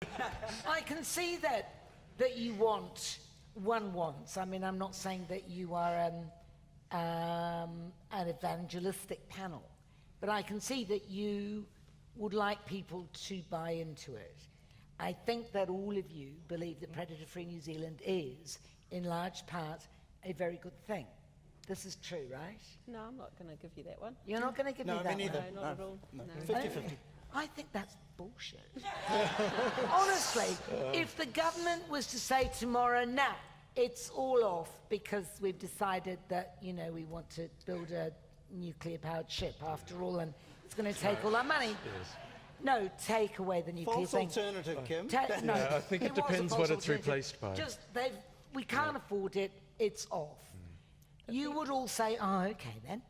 I can see that you wants. I mean, I'm not saying that you are an evangelistic panel, but I can see that you would like people to buy into it. I think that all of you believe that predator-free New Zealand is, in large part, a very good thing. This is true, right? No, I'm not going to give you that one. You're not going to give me that one? No, me neither. No, not at all. No. No. 50-50. I think that's bullshit. Honestly, if the government was to say tomorrow, nah, it's all off because we've decided that, you know, we want to build a nuclear-powered ship after all, and it's going to take all our money. Yes. No, take away the nuclear False thing. alternative, Kim. No, I think it was a depends false what it's alternative. replaced by. Just, we can't afford it, it's off. You would all say, oh, okay then.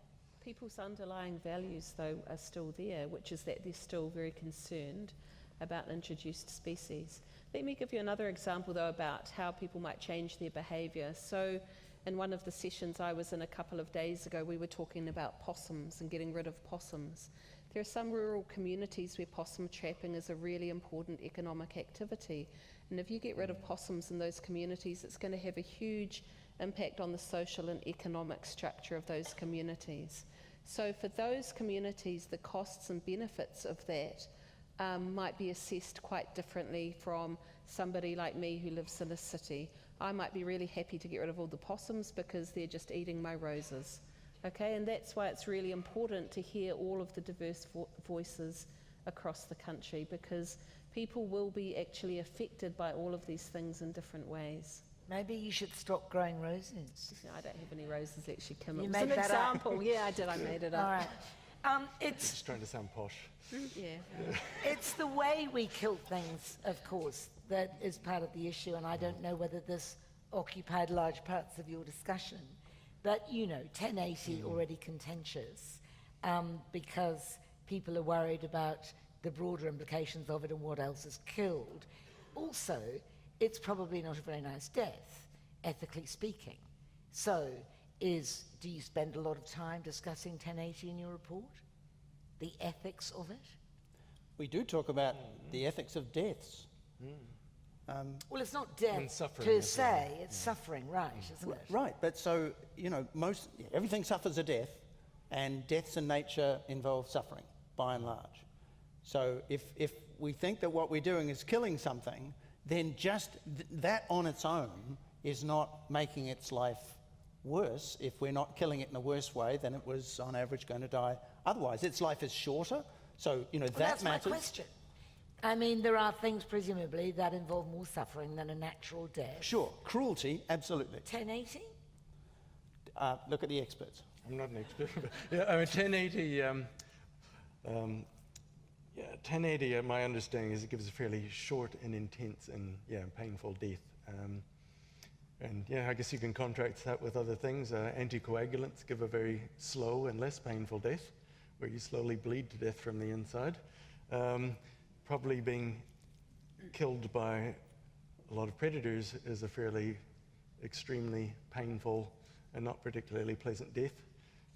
People's underlying values, though, are still there, which is that they're still very concerned about introduced species. Let me give you another example, though, about how people might change their behaviour. So, in one of the sessions I was in a couple of days ago, we were talking about possums and getting rid of possums. There are some rural communities where possum trapping is a really important economic activity. And if you get rid of possums in those communities, it's going to have a huge impact on the social and economic structure of those communities. So for those communities, the costs and benefits of that might be assessed quite differently from somebody like me who lives in a city. I might be really happy to get rid of all the possums because they're just eating my roses. Okay, and that's why it's really important to hear all of the diverse voices across the country, because people will be actually affected by all of these things in different ways. Maybe you should stop growing roses. No, I don't have any roses actually, Kim. You It was made an that up. example. Yeah, I did. I made it up. All right. It's Just trying to sound posh. Yeah. it's the way we kill things, of course, that is part of the issue, and I don't know whether this occupied large parts of your discussion. But, you know, 1080 already contentious because people are worried about the broader implications of it and what else is killed. Also, it's probably not a very nice death, ethically speaking. So, do you spend a lot of time discussing 1080 in your report? The ethics of it? We do talk about the ethics of deaths. Well, it's not death And suffering per as se, well. it's suffering, right, isn't it? Right, but so, you know, everything suffers a death, and deaths in nature involve suffering, by and large. So if we think that what we're doing is killing something, then just that on its own is not making its life worse if we're not killing it in a worse way than it was on average going to die otherwise. Its life is shorter, so, you know, Well, that that's matters. my question. I mean, there are things, presumably, that involve more suffering than a natural death. Sure, cruelty, absolutely. 1080? Look at the experts. I'm not an expert, but yeah, I mean, 1080, 1080, my understanding is it gives a fairly short and intense and painful death. And yeah, I guess you can contrast that with other things. Anticoagulants give a very slow and less painful death, where you slowly bleed to death from the inside. Probably being killed by a lot of predators is a fairly extremely painful and not particularly pleasant death,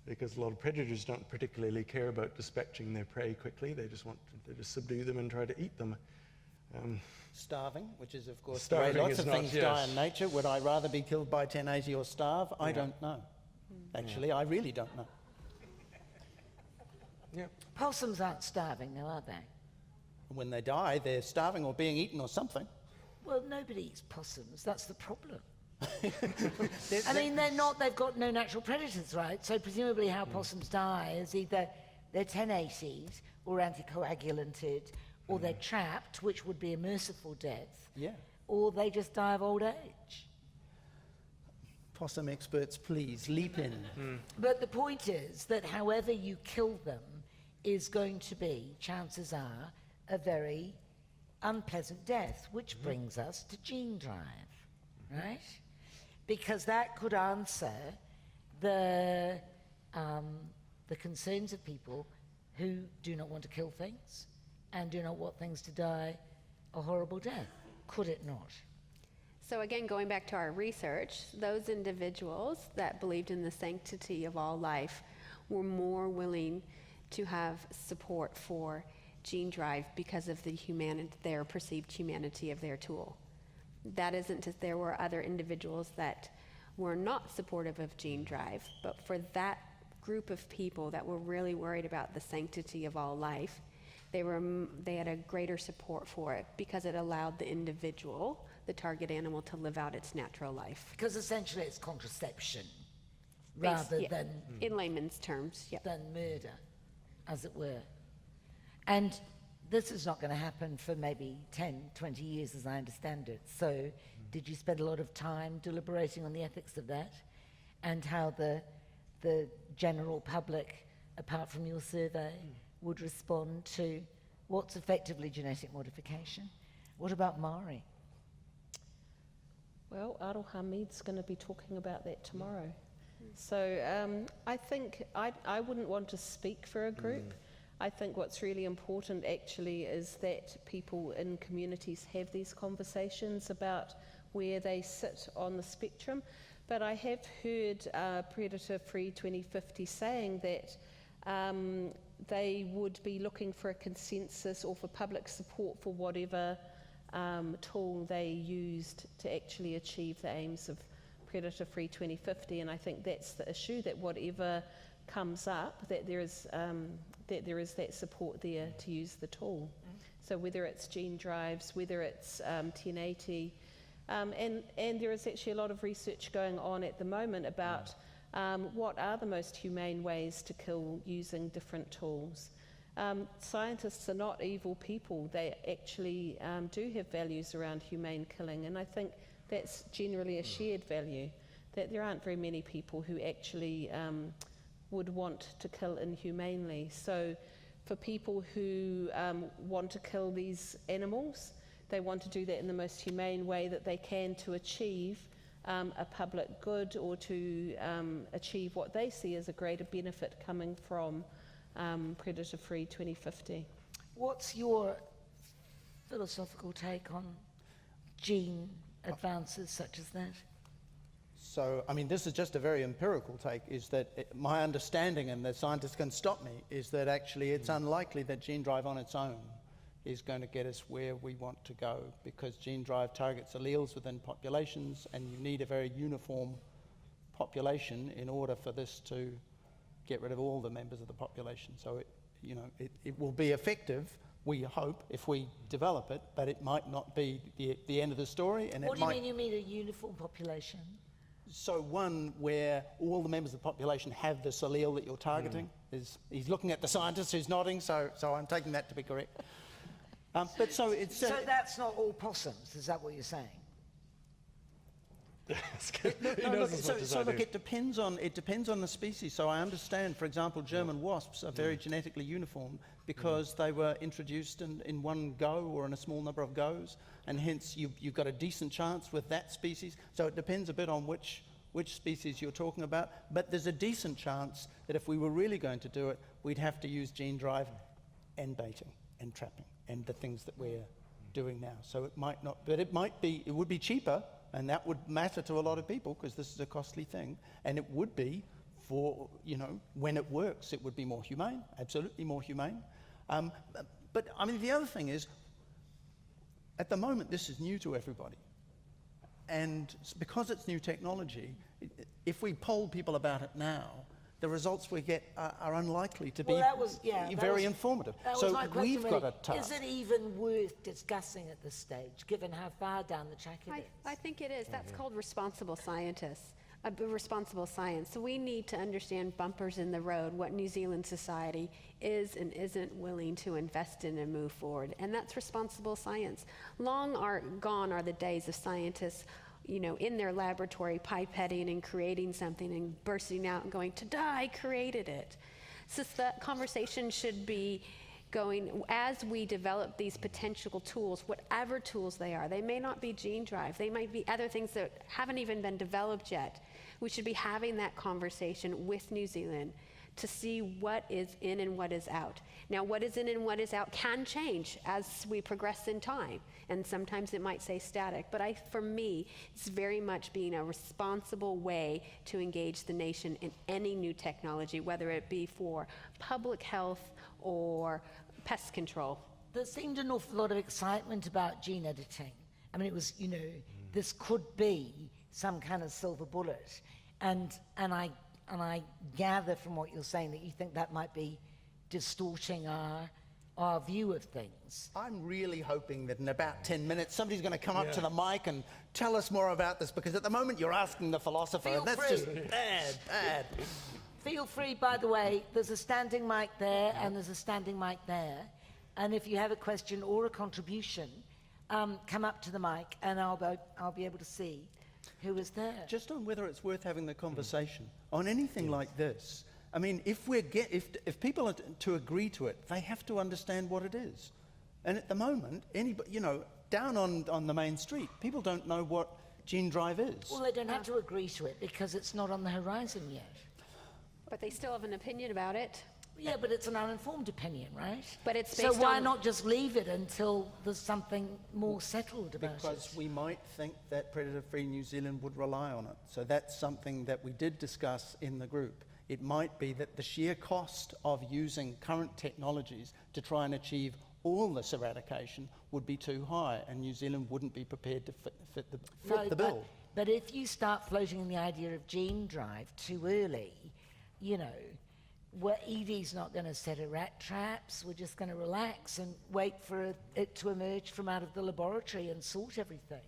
because a lot of predators don't particularly care about dispatching their prey quickly. They just subdue them and try to eat them. Starving, which is, of course, the way Starving lots is of not- things yes. die in nature. Would I rather be killed by 1080 or starve? I don't know. Actually, I really don't know. Yeah. Possums aren't starving, though, are they? When they die, they're starving or being eaten or something. Well, nobody eats possums. That's the problem. I mean, they've got no natural predators, right? So presumably how possums die is either they're 1080s or anticoagulated, or they're trapped, which would be a merciful death, Yeah. or they just die of old age. Possum experts, please, leap in. But the point is that however you kill them is going to be, chances are, a very unpleasant death, which brings us to gene drive, right? Because that could answer the concerns of people who do not want to kill things and do not want things to die a horrible death. Could it not? So again, going back to our research, those individuals that believed in the sanctity of all life were more willing to have support for gene drive because of their perceived humanity of their tool. That isn't that there were other individuals that were not supportive of gene drive, but for that group of people that were really worried about the sanctity of all life, they had a greater support for it because it allowed the individual, the target animal, to live out its natural life. Because essentially it's contraception rather than in layman's terms, than murder, as it were. And this is not going to happen for maybe 10, 20 years, as I understand it. So did you spend a lot of time deliberating on the ethics of that and how the general public, apart from your survey, would respond to what's effectively genetic modification? What about Maori? Well, Aroha Hamid's going to be talking about that tomorrow. So I think I wouldn't want to speak for a group. I think what's really important actually is that people in communities have these conversations about where they sit on the spectrum. But I have heard Predator Free 2050 saying that they would be looking for a consensus or for public support for whatever tool they used to actually achieve the aims of Predator Free 2050. And I think that's the issue, that whatever comes up, that there is that support there to use the tool. So whether it's gene drives, whether it's 1080, and there is actually a lot of research going on at the moment about what are the most humane ways to kill using different tools. Scientists are not evil people. They actually do have values around humane killing, and I think that's generally a shared value, that there aren't very many people who actually would want to kill inhumanely. So for people who want to kill these animals, they want to do that in the most humane way that they can to achieve a public good, or to achieve what they see as a greater benefit coming from Predator Free 2050. What's your philosophical take on gene advances such as that? So, I mean, this is just a very empirical take, is that my understanding, and the scientists can stop me, is that actually it's unlikely that gene drive on its own is going to get us where we want to go, because gene drive targets alleles within populations, and you need a very uniform population in order for this to get rid of all the members of the population. So it will be effective, we hope, if we develop it, but it might not be the end of the story. And What do you mean? You mean a uniform population? So one where all the members of the population have this allele that you're targeting. He's looking at the scientist who's nodding, so I'm taking that to be correct. But so it's so that's not all possums, is that what you're saying? Look, it depends on the species. So I understand, for example, German wasps are very genetically uniform because they were introduced in one go or in a small number of goes, and hence you've got a decent chance with that species. So it depends a bit on which species you're talking about, but there's a decent chance that if we were really going to do it, we'd have to use gene drive and baiting and trapping and the things that we're doing now. So it might not, but it would be cheaper, and that would matter to a lot of people because this is a costly thing, and it would be for, when it works, it would be more humane, absolutely more humane. But I mean, the other thing is, at the moment, this is new to everybody. And because it's new technology, if we poll people about it now, the results we get are unlikely to be very informative. So we've got a task. Is it even worth discussing at this stage, given how far down the track it is? I think it is. That's called responsible scientists, responsible science. So we need to understand bumpers in the road, what New Zealand society is and isn't willing to invest in and move forward. And that's responsible science. Long gone are the days of scientists in their laboratory pipetting and creating something and bursting out and going, ta-da, I created it. So that conversation should be going, as we develop these potential tools, whatever tools they are. They may not be gene drive. They might be other things that haven't even been developed yet. We should be having that conversation with New Zealand to see what is in and what is out. Now, what is in and what is out can change as we progress in time, and sometimes it might stay static, but for me, it's very much being a responsible way to engage the nation in any new technology, whether it be for public health or pest control. There seemed an awful lot of excitement about gene editing. I mean, it was, you know, this could be some kind of silver bullet. And I gather from what you're saying that you think that might be distorting our view of things. I'm really hoping that in about 10 minutes somebody's going to come up to the mic and tell us more about this, because at the moment you're asking the philosopher, Feel and that's free. just bad. Feel free, by the way, there's a standing mic there and there's a standing mic there. And if you have a question or a contribution, come up to the mic and I'll be able to see who is there. Just on whether it's worth having the conversation on anything like this. I mean, if people are to agree to it, they have to understand what it is. And at the moment, anybody, you know, down on the main street, people don't know what gene drive is. Well, they don't have to agree to it because it's not on the horizon yet. But they still have an opinion about it. Yeah, but it's an uninformed opinion, right? But it's so based why on- not just leave it until there's something more settled about Because it? we might think that predator-free New Zealand would rely on it. So that's something that we did discuss in the group. It might be that the sheer cost of using current technologies to try and achieve all this eradication would be too high, and New Zealand wouldn't be prepared to fit the bill. But if you start floating in the idea of gene drive too early, you know, Edie's not going to set a rat traps. We're just going to relax and wait for it to emerge from out of the laboratory and sort everything.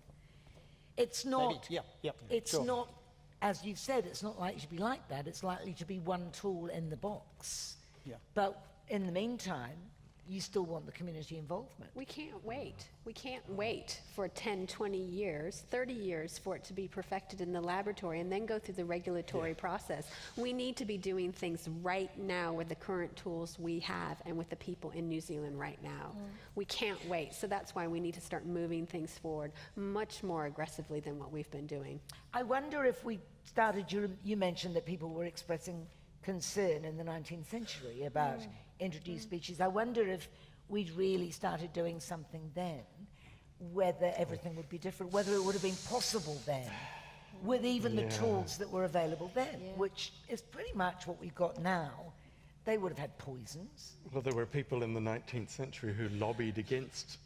It's not. Maybe, yeah, It's sure. not, as you said, it's not likely to be like that. It's likely to be one tool in the box. Yeah. But in the meantime, you still want the community involvement. We can't wait. We can't wait for 10, 20 years, 30 years for it to be perfected in the laboratory and then go through the regulatory process. We need to be doing things right now with the current tools we have and with the people in New Zealand right now. We can't wait. So that's why we need to start moving things forward much more aggressively than what we've been doing. I wonder if we started, you mentioned that people were expressing concern in the 19th century about introduced species. I wonder if we'd really started doing something then, whether everything would be different, whether it would have been possible then, with even the tools that were available then, which is pretty much what we've got now. They would have had poisons. Well, there were people in the 19th century who lobbied against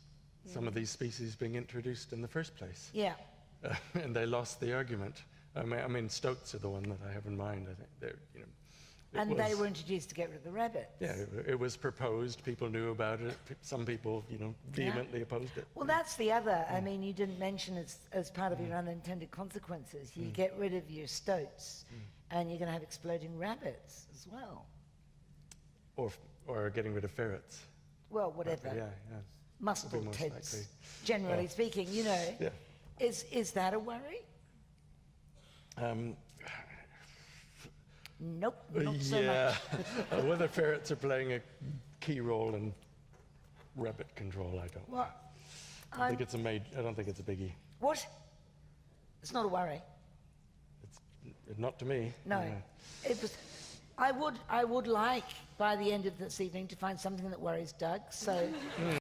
some of these species being introduced in the first place. Yeah. And they lost the argument. I mean, stoats are the one that I have in mind. I think they're, you know, And they were introduced to get rid of the rabbits. Yeah, it was proposed. People knew about it. Some people, you know, vehemently opposed it. Well, that's the other. I mean, you didn't mention as part of your unintended consequences. You get rid of your stoats, and you're going to have exploding rabbits as well. Or getting rid of ferrets. Well, whatever. Yeah. Mustard Would be most tids, likely. generally speaking, you know. Yeah. Is that a worry? Nope, not so much. Whether ferrets are playing a key role in rabbit control, I don't. Well, I don't think it's a biggie. what? It's not a worry. It's not to me. No, it was. I would like by the end of this evening to find something that worries Doug. So.